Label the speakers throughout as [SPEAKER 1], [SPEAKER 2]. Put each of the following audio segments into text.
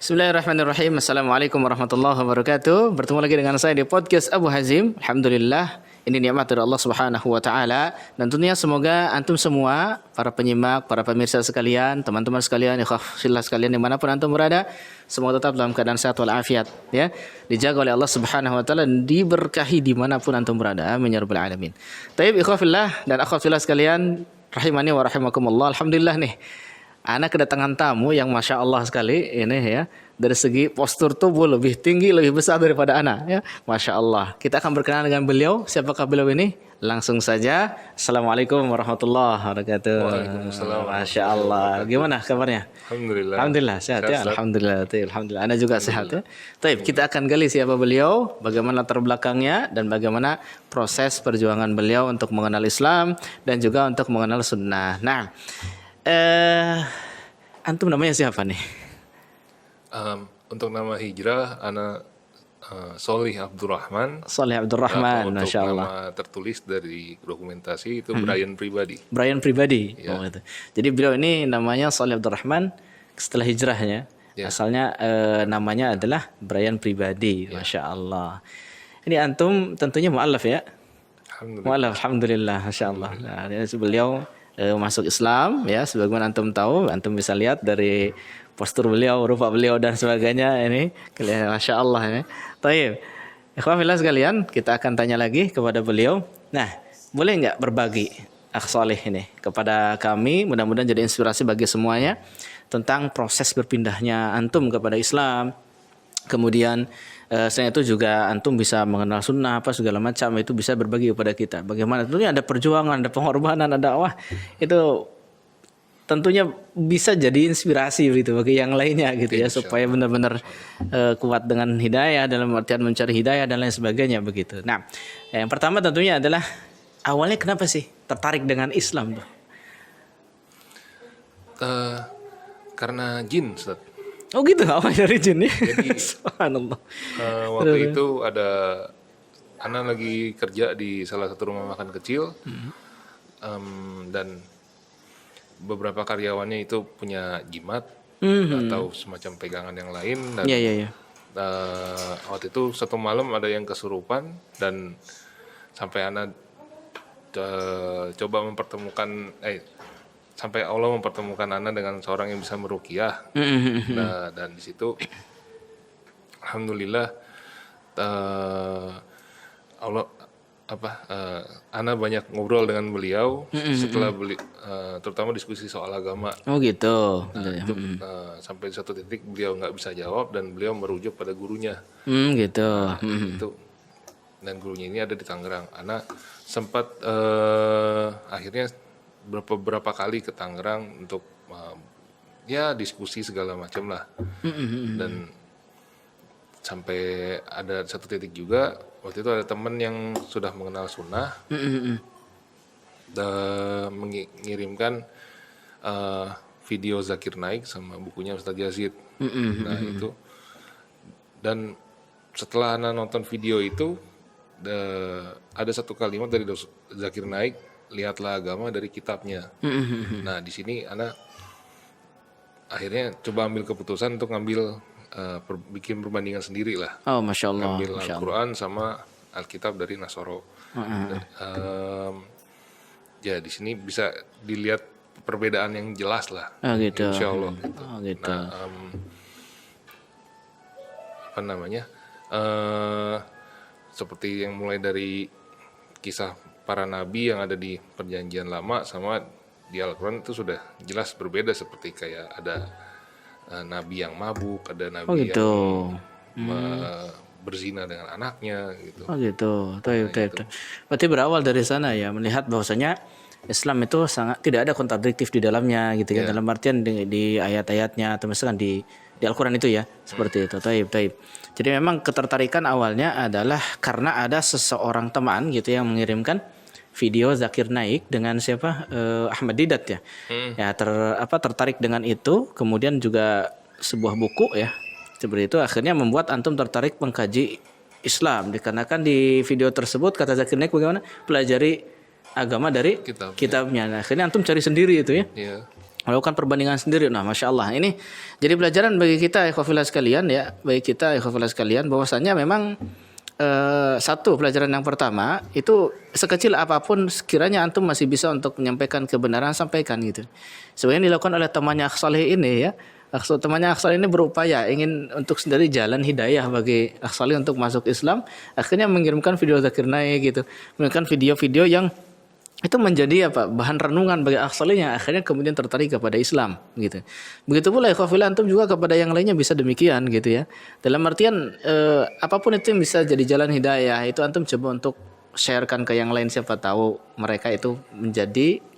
[SPEAKER 1] Bismillahirrahmanirrahim. Assalamualaikum warahmatullahi wabarakatuh. Bertemu lagi dengan saya di podcast Abu Hazim. Alhamdulillah, ini nikmat dari Allah Subhanahu wa taala, dan tentunya semoga antum semua, para penyimak, para pemirsa sekalian, teman-teman sekalian, ikhwah fillah sekalian dimanapun antum berada, semoga tetap dalam keadaan sehat walafiat, ya. Dijaga oleh Allah Subhanahu wa taala dan diberkahi dimanapun antum berada. Amin ya rabbal alamin. Taib ikhwah fillah dan akhwat fillah sekalian, rahimani wa rahimakumullah. Alhamdulillah nih, ana kedatangan tamu yang masya Allah sekali ini ya. Dari segi postur tubuh lebih tinggi, lebih besar daripada ana ya. Masya Allah. Kita akan berkenalan dengan beliau. Siapakah beliau ini? Langsung saja. Assalamualaikum warahmatullahi wabarakatuh.
[SPEAKER 2] Waalaikumsalam.
[SPEAKER 1] Masya Allah. Gimana kabarnya?
[SPEAKER 2] Alhamdulillah.
[SPEAKER 1] Alhamdulillah sehat ya. Alhamdulillah. Alhamdulillah. Anda juga sehat ya. Taib, kita akan gali siapa beliau, bagaimana latar belakangnya, dan bagaimana proses perjuangan beliau untuk mengenal Islam dan juga untuk mengenal sunnah. Nah, antum namanya siapa nih?
[SPEAKER 2] Untuk nama hijrah, ana Solih Abdurrahman.
[SPEAKER 1] Soleh Abdurrahman,
[SPEAKER 2] Untuk
[SPEAKER 1] masya Allah.
[SPEAKER 2] nama tertulis dari dokumentasi itu Brian pribadi.
[SPEAKER 1] Brian pribadi.
[SPEAKER 2] Ya.
[SPEAKER 1] Oh, itu. Jadi beliau ini namanya Soleh Abdurrahman setelah hijrahnya.
[SPEAKER 2] Ya.
[SPEAKER 1] Asalnya namanya adalah Brian pribadi, masya Allah. Ini antum tentunya mu'alaf ya?
[SPEAKER 2] Alhamdulillah.
[SPEAKER 1] Mu'alaf, alhamdulillah, masya Allah. Nah, ini beliau masuk Islam ya, sebagaimana antum tahu, antum bisa lihat dari postur beliau, rupa beliau dan sebagainya ini, masya Allah ini. Taib, ikhwan fillah sekalian, kita akan tanya lagi kepada beliau. Nah, boleh nggak berbagi Akh Soleh ini kepada kami, mudah-mudahan jadi inspirasi bagi semuanya tentang proses berpindahnya antum kepada Islam. Kemudian selain itu juga antum bisa mengenal sunnah apa segala macam, itu bisa berbagi kepada kita. Bagaimana tentunya ada perjuangan, ada pengorbanan, ada dakwah, itu tentunya bisa jadi inspirasi gitu bagi yang lainnya gitu ya, supaya benar-benar kuat dengan hidayah, dalam artian mencari hidayah dan lain sebagainya begitu. Nah, yang pertama tentunya adalah awalnya kenapa sih tertarik dengan Islam tuh?
[SPEAKER 2] Karena jin, Ustaz.
[SPEAKER 1] Oh gitu, awal dari jin ya.
[SPEAKER 2] Jadi,
[SPEAKER 1] Subhanallah.
[SPEAKER 2] Waktu itu ada ana lagi kerja di salah satu rumah makan kecil, dan beberapa karyawannya itu punya jimat atau semacam pegangan yang lain, dan
[SPEAKER 1] Iya.
[SPEAKER 2] waktu itu satu malam ada yang kesurupan, dan sampai anak coba mempertemukan sampai Allah mempertemukan Ana dengan seorang yang bisa meruqyah. Nah, dan di situ alhamdulillah Allah Ana banyak ngobrol dengan beliau setelah terutama diskusi soal agama.
[SPEAKER 1] Oh gitu.
[SPEAKER 2] Nah, itu sampai di satu titik beliau nggak bisa jawab dan beliau merujuk pada gurunya.
[SPEAKER 1] Gitu.
[SPEAKER 2] Itu, dan gurunya ini ada di Tangerang. Ana sempat akhirnya beberapa kali ke Tangerang untuk ya diskusi segala macam lah. Dan sampai ada satu titik juga waktu itu ada teman yang sudah mengenal sunnah mengirimkan video Zakir Naik sama bukunya Ustadz Yazid. Nah itu, dan setelah Ana nonton video itu ada satu kalimat dari Zakir Naik, lihatlah agama dari kitabnya. Nah di sini Ana akhirnya coba ambil keputusan untuk ngambil bikin perbandingan sendiri lah.
[SPEAKER 1] Oh masya Allah.
[SPEAKER 2] Ngambil Al-Quran sama Alkitab dari Nasoro. Ya di sini bisa dilihat perbedaan yang jelas lah.
[SPEAKER 1] Oh gitu.
[SPEAKER 2] Insya Allah. Gitu.
[SPEAKER 1] Oh gitu.
[SPEAKER 2] Nah, apa namanya? Seperti yang mulai dari kisah para nabi yang ada di Perjanjian Lama sama di Al-Quran itu sudah jelas berbeda, seperti kayak ada nabi yang mabuk, ada nabi
[SPEAKER 1] gitu.
[SPEAKER 2] yang berzina dengan anaknya gitu.
[SPEAKER 1] Oh gitu. Betul. Berarti berawal dari sana ya, melihat bahwasanya Islam itu sangat tidak ada kontradiktif di dalamnya gitu kan, dalam artian di ayat-ayatnya atau misalkan di Al-Quran itu ya, seperti itu. Taib. Jadi memang ketertarikan awalnya adalah karena ada seseorang teman gitu yang mengirimkan video Zakir Naik dengan siapa, Ahmad Didat ya. Ya tertarik dengan itu, kemudian juga sebuah buku ya seperti itu, akhirnya membuat antum tertarik mengkaji Islam, dikarenakan di video tersebut kata Zakir Naik bagaimana pelajari agama dari kitabnya. Nah, akhirnya antum cari sendiri itu ya.
[SPEAKER 2] Iya.
[SPEAKER 1] melakukan perbandingan sendiri. Nah, masya Allah, ini jadi pelajaran bagi kita ikhwafillah sekalian ya, bagi kita ikhwafillah sekalian, bahwasanya memang satu pelajaran yang pertama itu sekecil apapun sekiranya antum masih bisa untuk menyampaikan kebenaran, sampaikan gitu. Sebenarnya dilakukan oleh temannya Akh Saleh ini ya. Temannya Akh Saleh ini berupaya ingin untuk sendiri jalan hidayah bagi Akh Saleh untuk masuk Islam, akhirnya mengirimkan video Zakir Naik gitu, mengirimkan video-video yang itu menjadi bahan renungan bagi Akh Saleh yang akhirnya kemudian tertarik kepada Islam gitu. Begitu pula ikhwafillah antum juga kepada yang lainnya bisa demikian gitu ya. Dalam artian apapun itu yang bisa jadi jalan hidayah itu antum coba untuk sharekan ke yang lain, siapa tahu mereka itu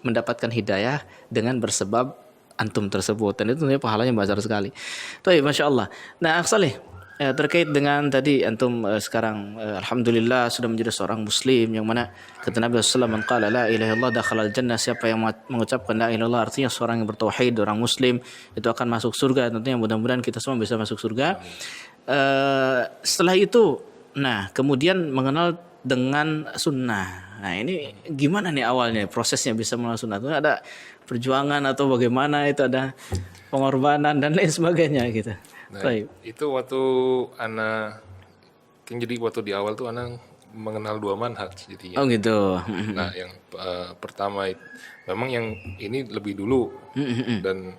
[SPEAKER 1] mendapatkan hidayah dengan bersebab antum tersebut, dan itu tentunya pahalanya besar sekali. Baik, masya Allah. Nah, Akh Saleh, terkait dengan tadi antum sekarang alhamdulillah sudah menjadi seorang muslim, yang mana kata Nabi sallallahu alaihi wasallam, qala la ilaha illallah dakhalal jannah, siapa yang mengucapkan la ilaha illallah artinya seorang yang bertauhid, orang muslim itu akan masuk surga. Tentunya mudah-mudahan kita semua bisa masuk surga. Setelah itu kemudian mengenal dengan sunnah. Nah, ini gimana nih awalnya prosesnya bisa mengenal sunnah? Itu ada perjuangan atau bagaimana, itu ada pengorbanan dan lain sebagainya gitu.
[SPEAKER 2] Nah, itu waktu jadi waktu di awal tuh ana mengenal dua manhaj jadinya.
[SPEAKER 1] Oh gitu.
[SPEAKER 2] Nah, yang pertama memang yang ini lebih dulu, dan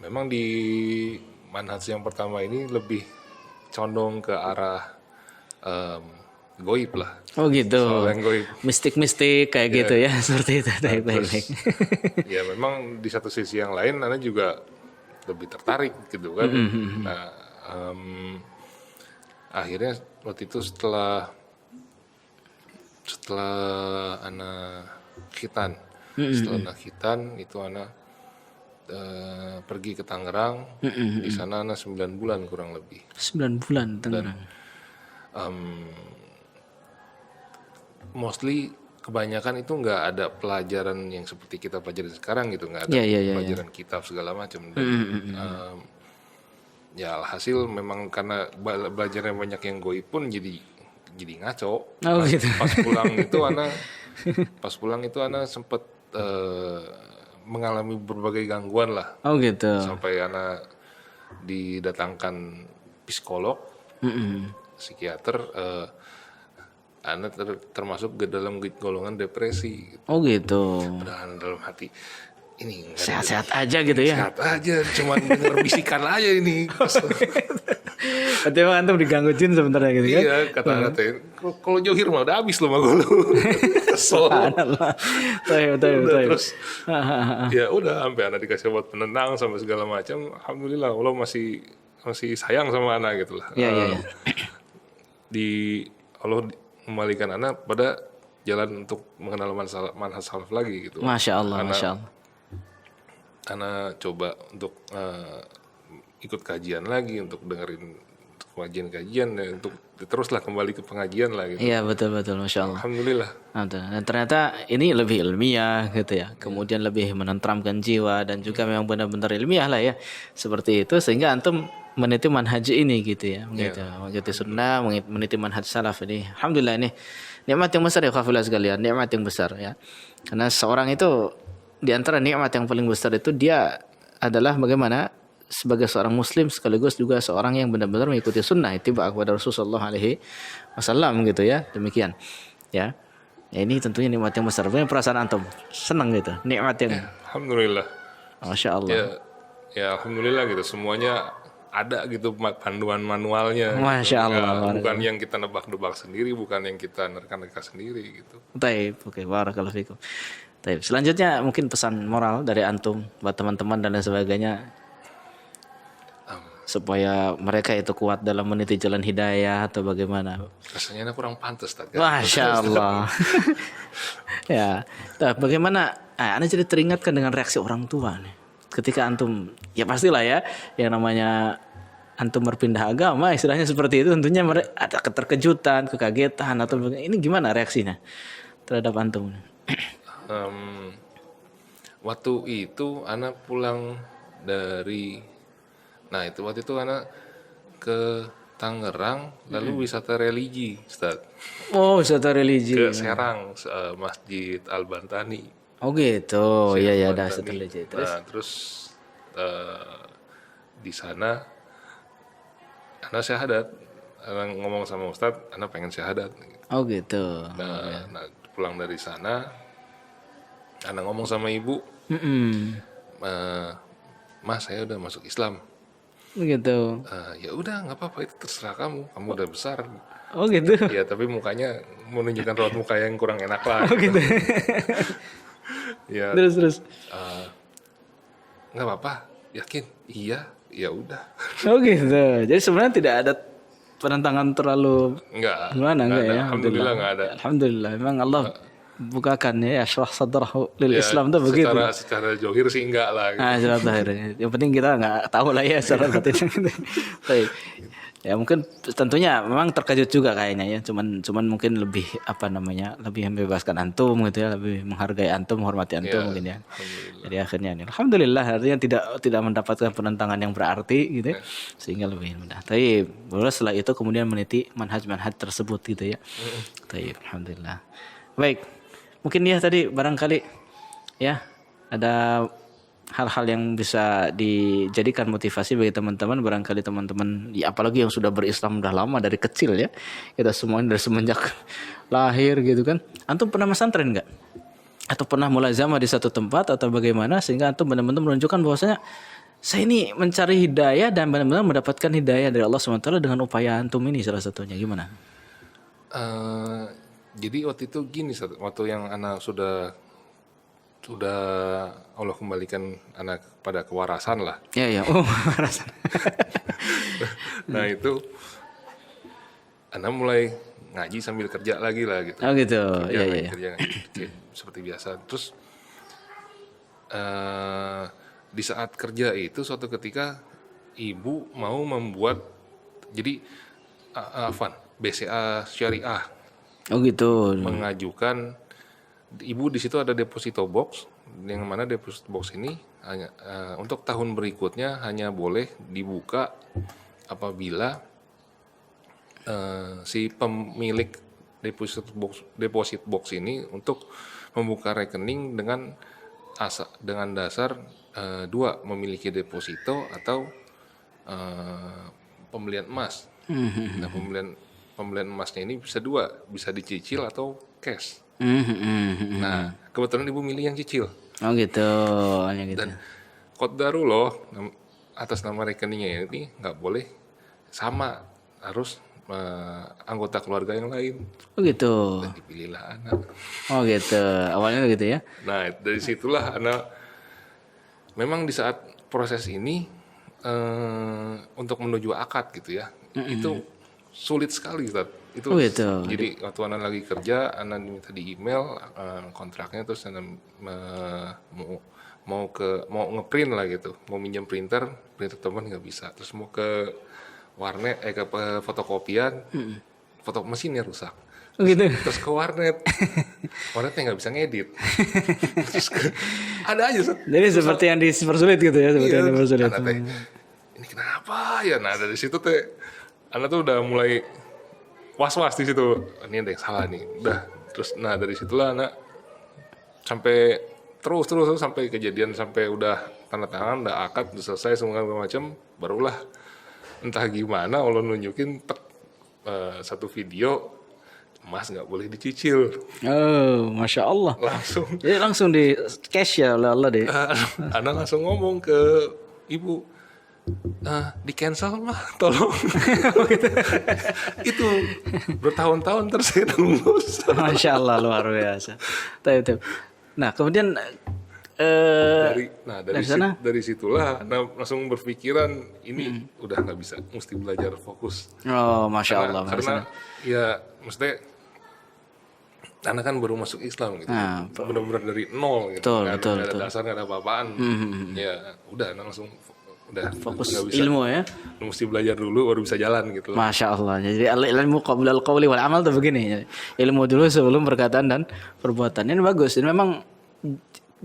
[SPEAKER 2] memang di manhaj yang pertama ini lebih condong ke arah goib lah.
[SPEAKER 1] Oh gitu.
[SPEAKER 2] Soal yang goib.
[SPEAKER 1] Mistik-mistik kayak gitu ya, seperti itu. Baik.
[SPEAKER 2] Ya memang di satu sisi yang lain ana juga lebih tertarik gitu kan. Nah, akhirnya waktu itu setelah ana khitan, setelah ana khitan itu ana pergi ke Tangerang. Di sana ana 9 bulan kurang lebih.
[SPEAKER 1] 9 bulan Tangerang.
[SPEAKER 2] Mostly kebanyakan itu nggak ada pelajaran yang seperti kita pelajari sekarang gitu, nggak ada pelajaran kitab segala macam. Ya alhasil memang karena belajarnya banyak yang goib pun jadi ngaco.
[SPEAKER 1] Gitu.
[SPEAKER 2] Pas pulang itu ana sempat mengalami berbagai gangguan lah.
[SPEAKER 1] Oh gitu.
[SPEAKER 2] Sampai ana didatangkan psikolog, psikiater. Ana termasuk ke dalam golongan depresi.
[SPEAKER 1] Oh gitu.
[SPEAKER 2] Padahal dalam hati ini
[SPEAKER 1] sehat-sehat aja gitu ya.
[SPEAKER 2] Sehat aja, cuman denger bisikan aja ini.
[SPEAKER 1] Berarti emang antum diganggu jin sebenarnya gitu kan?
[SPEAKER 2] Iya, kata anak teh, kalau Johir mah udah habis lo mah gue.
[SPEAKER 1] Subhanallah. Betul.
[SPEAKER 2] Terus ya udah sampai anak dikasih obat penenang sama segala macam. Alhamdulillah Allah masih sayang sama anak gitu lah.
[SPEAKER 1] Iya.
[SPEAKER 2] Di Allah memalikan anak pada jalan untuk mengenal manhaj salaf lagi gitu.
[SPEAKER 1] Masya Allah.
[SPEAKER 2] Ana coba untuk ikut kajian lagi, untuk dengerin kajian dan untuk teruslah kembali ke pengajian lah gitu.
[SPEAKER 1] Iya betul, Masya Allah.
[SPEAKER 2] Alhamdulillah.
[SPEAKER 1] Dan ternyata ini lebih ilmiah gitu ya, kemudian lebih menenteramkan jiwa dan juga memang benar-benar ilmiah lah ya, seperti itu, sehingga antum meniti manhaj ini gitu ya, gitu. Meniti sunnah, meniti manhaj salaf ini. Alhamdulillah, ini nikmat yang besar ya khafillah sekalian, nikmat yang besar ya. Karena seorang itu di antara nikmat yang paling besar itu dia adalah bagaimana sebagai seorang muslim sekaligus juga seorang yang benar-benar mengikuti sunnah ittiba kepada Rasulullah alaihi wasallam gitu ya. Demikian. Ya. Ini tentunya nikmat yang besar. Bagaimana perasaan antum? Senang gitu. Nikmat yang
[SPEAKER 2] Alhamdulillah.
[SPEAKER 1] Masya Allah.
[SPEAKER 2] Ya alhamdulillah gitu, semuanya ada gitu panduan manualnya.
[SPEAKER 1] Masya
[SPEAKER 2] gitu.
[SPEAKER 1] Allah.
[SPEAKER 2] Bukan yang kita nebak-nebak sendiri, bukan yang kita nerka-nerka sendiri gitu.
[SPEAKER 1] Taib. Oke, barakallahu fikum. Taib. Selanjutnya mungkin pesan moral dari antum buat teman-teman dan lain sebagainya, supaya mereka itu kuat dalam meniti jalan hidayah atau bagaimana?
[SPEAKER 2] Rasanya kurang pantas tadi.
[SPEAKER 1] Masya Allah. Ya, nah, bagaimana? Anda jadi teringatkan dengan reaksi orang tua nih. Ketika antum, ya pastilah ya, yang namanya antum berpindah agama, istilahnya seperti itu, tentunya ada keterkejutan, kekagetan atau ini gimana reaksinya terhadap antum?
[SPEAKER 2] Waktu itu anak pulang dari, waktu itu anak ke Tangerang, lalu wisata religi, Ustaz.
[SPEAKER 1] Oh, wisata religi.
[SPEAKER 2] Ke Serang, Masjid Al-Bantani.
[SPEAKER 1] Oh gitu. Iya ya, ada
[SPEAKER 2] Madani.
[SPEAKER 1] setelah terus.
[SPEAKER 2] Nah, terus di sana anak syahadat, anak ngomong sama Ustadz, anak pengen syahadat.
[SPEAKER 1] Oh gitu.
[SPEAKER 2] Nah, pulang dari sana, anak ngomong sama ibu,
[SPEAKER 1] Mm-mm.
[SPEAKER 2] Mas saya udah masuk Islam.
[SPEAKER 1] Begitu.
[SPEAKER 2] Ya udah nggak apa-apa itu terserah kamu udah besar.
[SPEAKER 1] Oh gitu.
[SPEAKER 2] Ya tapi mukanya menunjukkan raut muka yang kurang enak lah.
[SPEAKER 1] Oh gitu.
[SPEAKER 2] Ya
[SPEAKER 1] Terus.
[SPEAKER 2] nggak apa-apa, yakin? Iya, ya udah.
[SPEAKER 1] Oh gitu. Jadi sebenarnya tidak ada penentangan terlalu
[SPEAKER 2] Nggak,
[SPEAKER 1] gimana
[SPEAKER 2] nggak
[SPEAKER 1] enggak
[SPEAKER 2] ada.
[SPEAKER 1] ya?
[SPEAKER 2] Alhamdulillah nggak ada.
[SPEAKER 1] Alhamdulillah. Memang Allah bukakan ya ashrah sadrahu lil
[SPEAKER 2] Ya,
[SPEAKER 1] Islam tuh begitu.
[SPEAKER 2] secara johir sih enggak lah. Gitu.
[SPEAKER 1] Ah, secara akhirnya. Yang penting kita nggak tahu lah ya secara batin. Baik. Ya mungkin tentunya memang terkejut juga kayaknya ya. Cuman mungkin lebih apa namanya? Lebih membebaskan antum gitu ya, lebih menghargai antum, menghormati antum mungkin ya. Jadi akhirnya ini alhamdulillah artinya tidak mendapatkan penentangan yang berarti gitu ya. Sehingga lebih mudah. Tapi baru setelah itu kemudian meniti manhaj-manhaj tersebut gitu ya. Baik, alhamdulillah. Baik. Mungkin ya tadi barangkali ya ada hal-hal yang bisa dijadikan motivasi bagi teman-teman, barangkali teman-teman ya apalagi yang sudah berislam udah lama dari kecil ya, kita semuanya dari semenjak lahir gitu kan. Antum pernah pesantren nggak atau pernah mulazamah di satu tempat atau bagaimana sehingga antum benar-benar menunjukkan bahwasanya saya ini mencari hidayah dan benar-benar mendapatkan hidayah dari Allah SWT dengan upaya antum ini, salah satunya gimana?
[SPEAKER 2] Jadi waktu itu gini, waktu yang anak sudah Allah kembalikan anak pada kewarasan lah.
[SPEAKER 1] Ya oh rasa.
[SPEAKER 2] Nah itu anak mulai ngaji sambil kerja lagi lah gitu.
[SPEAKER 1] Oh gitu.
[SPEAKER 2] Kerja ngaji, seperti biasa. Terus di saat kerja itu suatu ketika ibu mau membuat jadi BCA Syariah
[SPEAKER 1] Oh gitu.
[SPEAKER 2] mengajukan. Ibu di situ ada deposito box, yang mana deposito box ini hanya untuk tahun berikutnya hanya boleh dibuka apabila si pemilik deposit box ini untuk membuka rekening dengan dasar dua, memiliki deposito atau pembelian emas. Nah pembelian emasnya ini bisa dua, bisa dicicil atau cash. Nah, kebetulan ibu milih yang cicil.
[SPEAKER 1] Oh gitu, hanya gitu.
[SPEAKER 2] Dan qadarullah atas nama rekeningnya ini nggak boleh sama, harus anggota keluarga yang lain.
[SPEAKER 1] Oh gitu.
[SPEAKER 2] Dan dipilihlah anak.
[SPEAKER 1] Oh gitu, awalnya gitu ya.
[SPEAKER 2] Nah, dari situlah anak memang di saat proses ini untuk menuju akad gitu ya, itu sulit sekali, Ustaz. Itu
[SPEAKER 1] Oh gitu.
[SPEAKER 2] jadi waktu anak lagi kerja, anak diminta di email kontraknya, terus anak mau ngeprint lah gitu, mau minjem printer teman nggak bisa, terus mau ke warnet ke fotokopian, foto mesinnya rusak.
[SPEAKER 1] Oh gitu.
[SPEAKER 2] Terus ke warnetnya nggak bisa ngedit. Terus ada aja.
[SPEAKER 1] Jadi seperti yang dipersulit gitu ya, seperti yang dipersulit.
[SPEAKER 2] Anak teh, ini kenapa ya? Nah dari situ teh, anak tuh udah mulai was-was di situ. Ini ada yang salah nih. Udah. Terus nah dari situlah anak sampai terus sampai kejadian, sampai udah tanda tangan, udah akad, udah selesai semua macam, barulah entah gimana Allah nunjukin satu video, emas nggak boleh dicicil.
[SPEAKER 1] Oh, masya Allah.
[SPEAKER 2] Langsung.
[SPEAKER 1] Jadi langsung di cash ya oleh Allah deh.
[SPEAKER 2] Anak langsung ngomong ke ibu, di cancel mah tolong. Itu bertahun-tahun terus saya nunggu.
[SPEAKER 1] Masya Allah, luar biasa. Tahu. Nah kemudian
[SPEAKER 2] dari situlah anak langsung berpikiran ini udah nggak bisa, mesti belajar fokus.
[SPEAKER 1] Oh, masya Allah.
[SPEAKER 2] Karena ya maksudnya anak kan baru masuk Islam gitu, benar-benar dari nol gitu, nggak ada dasar, nggak ada apa-apaan. Ya udah anak langsung udah
[SPEAKER 1] fokus ilmu ya.
[SPEAKER 2] Mesti belajar dulu baru bisa jalan gitu.
[SPEAKER 1] Masya Allah. Jadi ilmu qabla al-qawli wal amal tuh begini. Ilmu dulu sebelum perkataan dan perbuatan. Ini bagus. Ini memang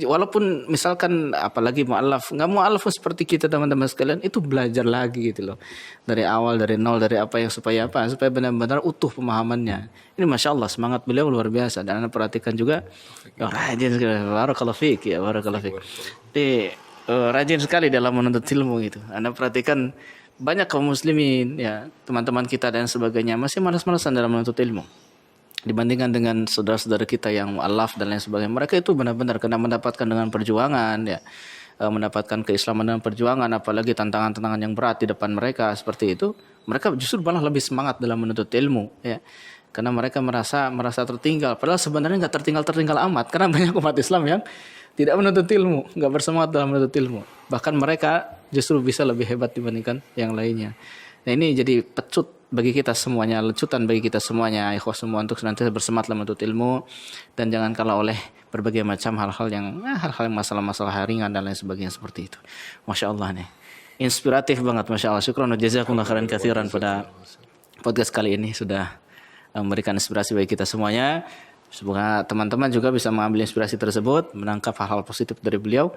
[SPEAKER 1] walaupun misalkan apalagi mu'alaf, nggak mu'alaf pun seperti kita teman-teman sekalian, itu belajar lagi gitu loh. Dari awal, dari nol, dari apa yang supaya apa? Supaya benar-benar utuh pemahamannya. Ini Masya Allah semangat beliau luar biasa. Dan Anda perhatikan juga, rajin sekali. Barakallahu fiik ya, barakallahu fiik. Jadi rajin sekali dalam menuntut ilmu gitu. Anda perhatikan banyak kaum muslimin ya, teman-teman kita dan sebagainya masih malas-malasan dalam menuntut ilmu. Dibandingkan dengan saudara-saudara kita yang mu'alaf dan lain sebagainya, mereka itu benar-benar kena mendapatkan dengan perjuangan ya, mendapatkan keislaman dengan perjuangan, apalagi tantangan-tantangan yang berat di depan mereka seperti itu, mereka justru malah lebih semangat dalam menuntut ilmu ya, karena mereka merasa tertinggal, padahal sebenarnya nggak tertinggal amat, karena banyak umat Islam yang tidak menuntut ilmu, nggak bersemangat dalam menuntut ilmu, bahkan mereka justru bisa lebih hebat dibandingkan yang lainnya. Nah ini jadi pecut bagi kita semuanya, lecutan bagi kita semuanya, ikhwah semua, untuk senantiasa bersemangat dalam menuntut ilmu dan jangan kalah oleh berbagai macam hal-hal yang masalah-masalah ringan dan lain sebagainya seperti itu. Masya Allah nih, inspiratif banget, Masya Allah. Syukran wa jazakumullah khairan katsiran pada podcast kali ini sudah memberikan inspirasi bagi kita semuanya. Semoga teman-teman juga bisa mengambil inspirasi tersebut, menangkap hal-hal positif dari beliau.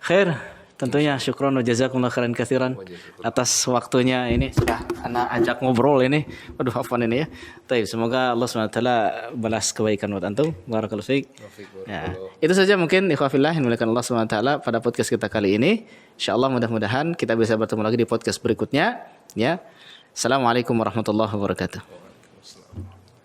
[SPEAKER 1] Khair. Tentunya syukron wa jazakumullah khairan katsiran atas waktunya ini, sudah anak ajak ngobrol ini. Waduh, afwan ini ya. Baik, semoga Allah SWT balas kebaikan buat antum. Barakallahu fiik. Ya, itu saja mungkin ikhwah fillah yang dimuliakan Allah SWT pada podcast kita kali ini. Insyaallah mudah-mudahan kita bisa bertemu lagi di podcast berikutnya ya. Assalamualaikum warahmatullahi wabarakatuh.